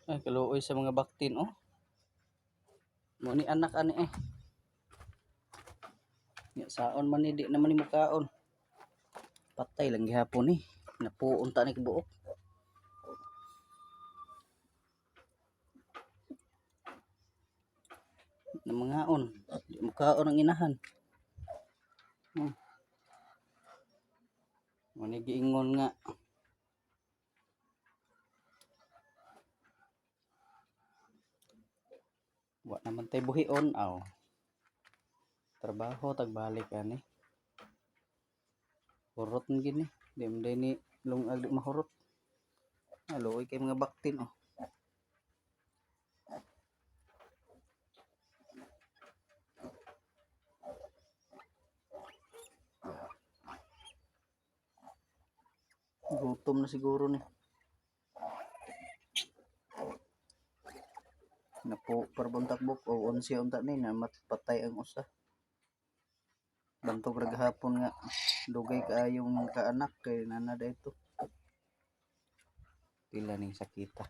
Ay kaluoy sa mga baktin oh. Mo ni anak ani eh. Ya saon man ni di naman ni makaon. Patay lang gihapon ni. Napuon ta ni kibuok. Na mangaon, di makaon ang inahan. Mo ni giingon nga wa naman tay buhion aw. Trabaho tagbalik ani. Hurot ng gini. Di mo ni lungag di mahurot. Aloy kay mga baktin oh. Gutom na siguro ni. Napo parbuntak buk o 11 unta ni na matpatay ang usa. Bantog ra gahapon nga dugay kaayong kaanak kay nana dayto. Pila ning sakita.